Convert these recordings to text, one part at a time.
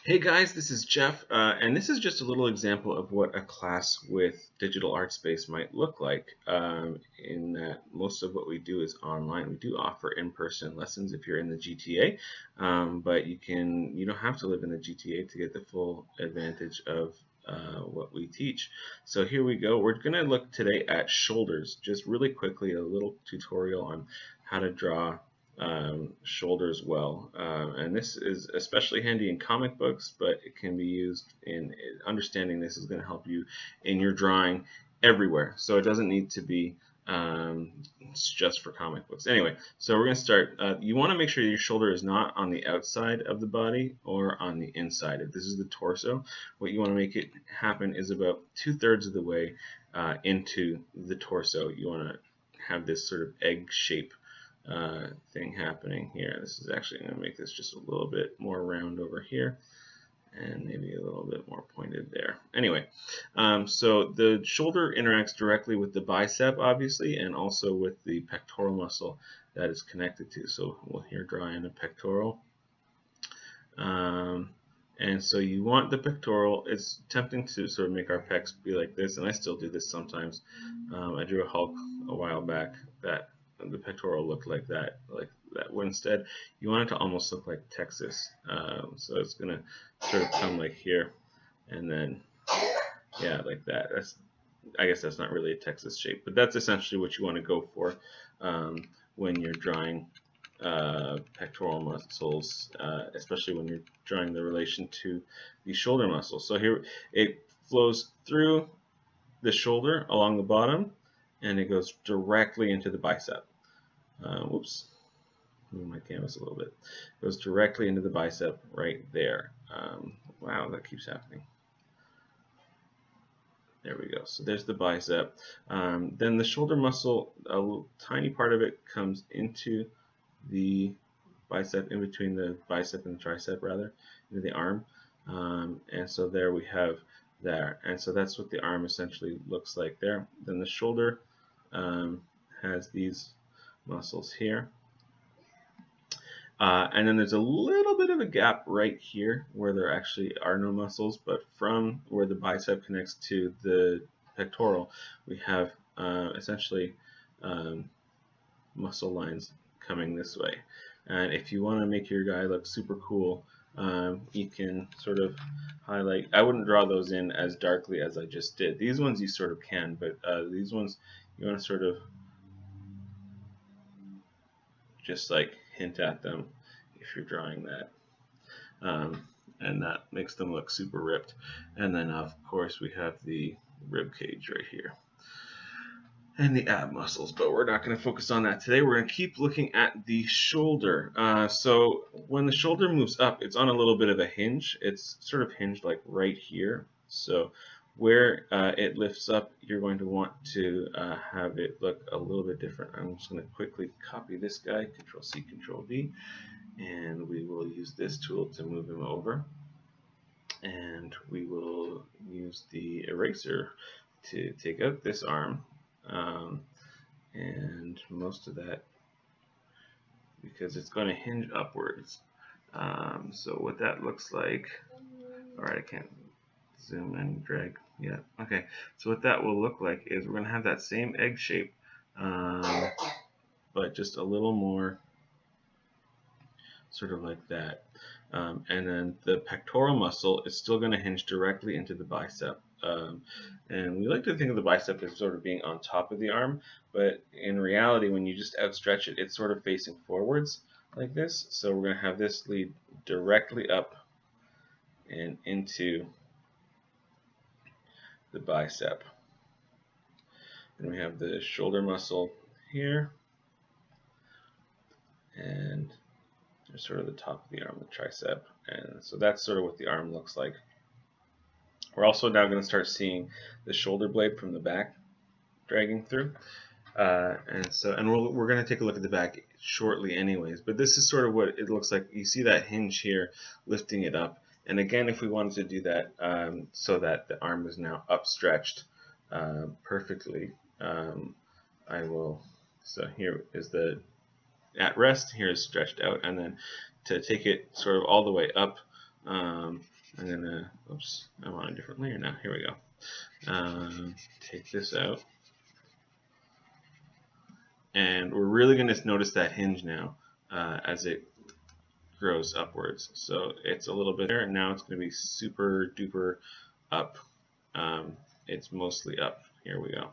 Hey guys, this is Jeff, and this is just a little example of what a class with Digital Art Space might look like. In that most of what we do is online. We do offer in-person lessons if you're in the GTA, but you don't have to live in the GTA to get the full advantage of what we teach. So here we go. We're going to look today at shoulders, just really quickly, a little tutorial on how to draw shoulders well. And this is especially handy in comic books, but it can be used in understanding this is going to help you in your drawing everywhere. So it doesn't need to be it's just for comic books. Anyway, so we're going to start. You want to make sure your shoulder is not on the outside of the body or on the inside. If this is the torso, what you want to make it happen is about 2/3 of the way into the torso. You want to have this sort of egg shape thing happening here. This is actually going to make this just a little bit more round over here and maybe a little bit more pointed there. Anyway, so the shoulder interacts directly with the bicep, obviously, and also with the pectoral muscle that is connected to. So we'll here draw in a pectoral. And so you want the pectoral. It's tempting to sort of make our pecs be like this, and I still do this sometimes. I drew a Hulk a while back that the pectoral looked like that. Well, instead, you want it to almost look like Texas. So it's gonna sort of come like here, and then yeah, like that. I guess that's not really a Texas shape, but that's essentially what you want to go for when you're drawing pectoral muscles, especially when you're drawing the relation to the shoulder muscle. So here it flows through the shoulder along the bottom, and it goes directly into the bicep. Whoops, move my canvas a little bit. It goes directly into the bicep right there. Wow, that keeps happening. There we go. So there's the bicep. Then the shoulder muscle, a tiny part of it comes into the bicep, in between the bicep and the tricep, rather, into the arm. And so there we have there. And so that's what the arm essentially looks like there. Then the shoulder has these muscles here. And then there's a little bit of a gap right here where there actually are no muscles, but from where the bicep connects to the pectoral, we have essentially muscle lines coming this way. And if you want to make your guy look super cool, you can sort of highlight. I wouldn't draw those in as darkly as I just did. These ones you sort of can, but these ones you want to sort of just like hint at them if you're drawing that. And that makes them look super ripped. And then of course we have the rib cage right here and the ab muscles, but we're not going to focus on that today. We're going to keep looking at the shoulder. So when the shoulder moves up, it's on a little bit of a hinge. It's sort of hinged like right here. So where it lifts up, you're going to want to have it look a little bit different. I'm just going to quickly copy this guy, Control C, Control V, and we will use this tool to move him over. And we will use the eraser to take out this arm. And most of that, because it's going to hinge upwards. So what that looks like, all right, I can't zoom and drag yet. Okay, so what that will look like is we're going to have that same egg shape, but just a little more sort of like that. And then the pectoral muscle is still going to hinge directly into the bicep. And we like to think of the bicep as sort of being on top of the arm, but in reality, when you just outstretch it, it's sort of facing forwards like this. So we're going to have this lead directly up and into the bicep. And we have the shoulder muscle here, and there's sort of the top of the arm, the tricep. And so that's sort of what the arm looks like. We're also now going to start seeing the shoulder blade from the back dragging through. And we're going to take a look at the back shortly anyways, but this is sort of what it looks like. You see that hinge here lifting it up. And again, if we wanted to do that so that the arm is now upstretched perfectly, I will, so here is the at rest, here is stretched out, and then to take it sort of all the way up, I'm gonna, oops, I'm on a different layer now. Here we go. Take this out. And we're really going to notice that hinge now as it grows upwards. So it's a little bit there, and now it's going to be super duper up. It's mostly up. Here we go.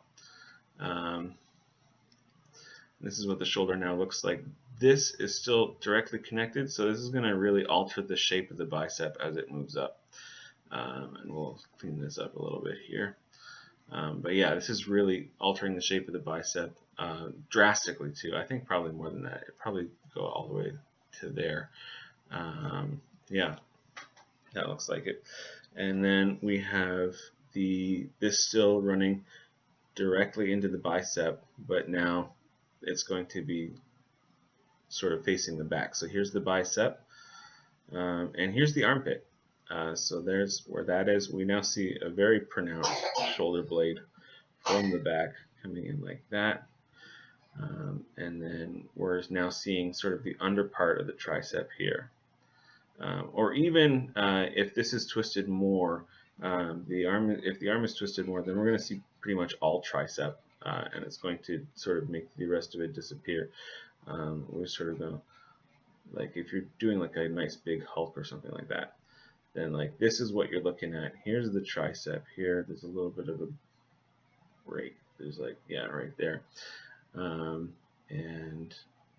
This is what the shoulder now looks like. This is still directly connected, so this is going to really alter the shape of the bicep as it moves up. And we'll clean this up a little bit here. But yeah, this is really altering the shape of the bicep drastically too. I think probably more than that. It probably go all the way to there. Yeah, that looks like it. And then we have this still running directly into the bicep, but now it's going to be sort of facing the back. So here's the bicep, and here's the armpit. So there's where that is. We now see a very pronounced shoulder blade from the back coming in like that. And then we're now seeing sort of the under part of the tricep here. Or even if this is twisted more, if the arm is twisted more, then we're going to see pretty much all tricep, and it's going to sort of make the rest of it disappear. We're sort of going to, like if you're doing like a nice big Hulk or something like that, then like this is what you're looking at. Here's the tricep here. There's a little bit of a break. There's like, yeah, right there. And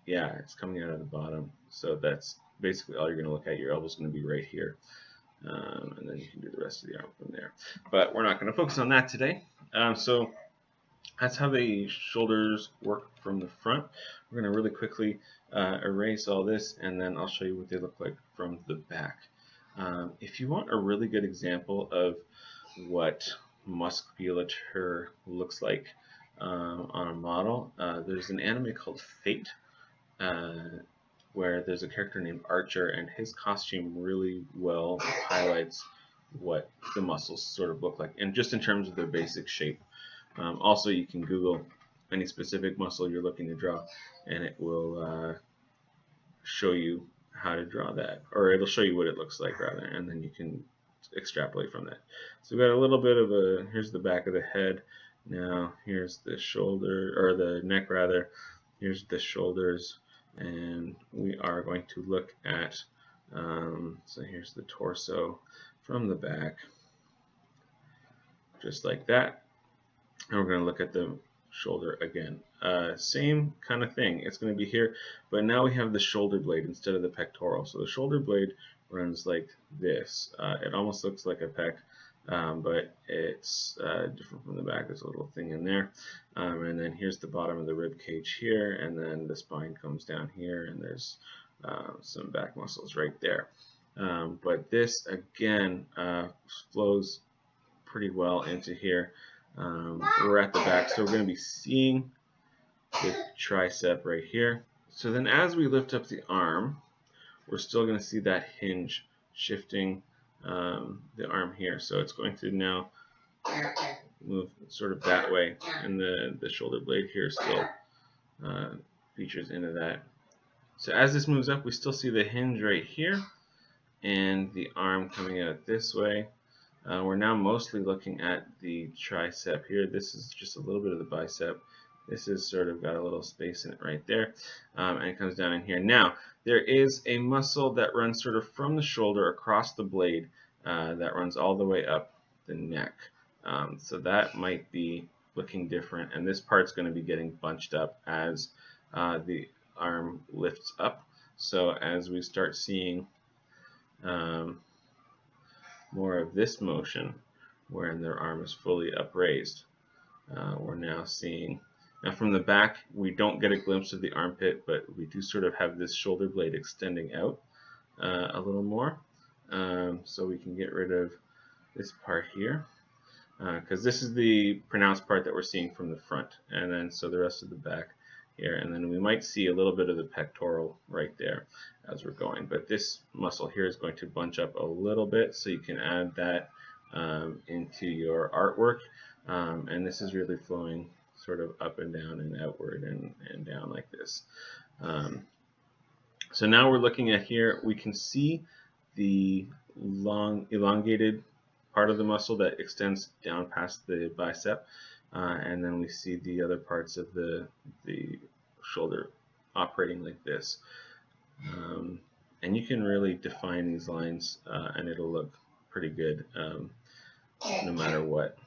yeah, it's coming out of the bottom. So that's basically all you're going to look at. Your elbow's going to be right here. And then you can do the rest of the arm from there. But we're not going to focus on that today. So that's how the shoulders work from the front. We're going to really quickly erase all this, and then I'll show you what they look like from the back. If you want a really good example of what musculature looks like on a model, there's an anime called Fate, where there's a character named Archer, and his costume really well highlights what the muscles sort of look like, and just in terms of their basic shape. Also, you can Google any specific muscle you're looking to draw, and it will show you how to draw that, or it'll show you what it looks like rather, and then you can extrapolate from that. So we've got a little bit of here's the back of the head. Now here's the shoulder, or the neck rather. Here's the shoulders, and we are going to look at, so here's the torso from the back, just like that. And we're going to look at the shoulder again. Same kind of thing. It's going to be here, but now we have the shoulder blade instead of the pectoral. So the shoulder blade runs like this. It almost looks like a pec, but it's different from the back. There's a little thing in there. And then here's the bottom of the rib cage here, and then the spine comes down here, and there's some back muscles right there. But this again flows pretty well into here. We're at the back, so we're going to be seeing the tricep right here. So then as we lift up the arm, we're still going to see that hinge shifting the arm here. So it's going to now move sort of that way, and the shoulder blade here still features into that. So as this moves up, we still see the hinge right here, and the arm coming out this way. We're now mostly looking at the tricep here. This is just a little bit of the bicep. This is sort of got a little space in it right there, and it comes down in here. Now, there is a muscle that runs sort of from the shoulder across the blade that runs all the way up the neck. So that might be looking different, and this part's going to be getting bunched up as the arm lifts up. So as we start seeing more of this motion, wherein their arm is fully upraised, we're now seeing. Now from the back, we don't get a glimpse of the armpit, but we do sort of have this shoulder blade extending out a little more. So we can get rid of this part here, because this is the pronounced part that we're seeing from the front, and then so the rest of the back here, and then we might see a little bit of the pectoral right there as we're going, but this muscle here is going to bunch up a little bit, so you can add that into your artwork, and this is really flowing sort of up and down and outward and down like this. So now we're looking at here, we can see the long elongated part of the muscle that extends down past the bicep, and then we see the other parts of the shoulder operating like this. And you can really define these lines, and it'll look pretty good no matter what.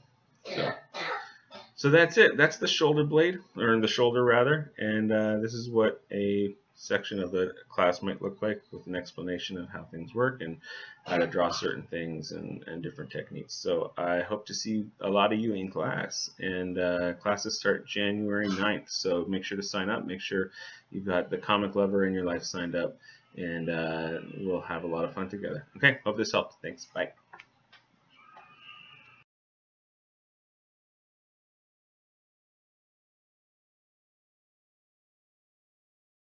So that's it. That's the shoulder blade, or the shoulder rather, and this is what a section of the class might look like, with an explanation of how things work and how to draw certain things and different techniques. So I hope to see a lot of you in class, and classes start January 9th, so make sure to sign up. Make sure you've got the comic lover in your life signed up, and we'll have a lot of fun together. Okay, hope this helped. Thanks. Bye.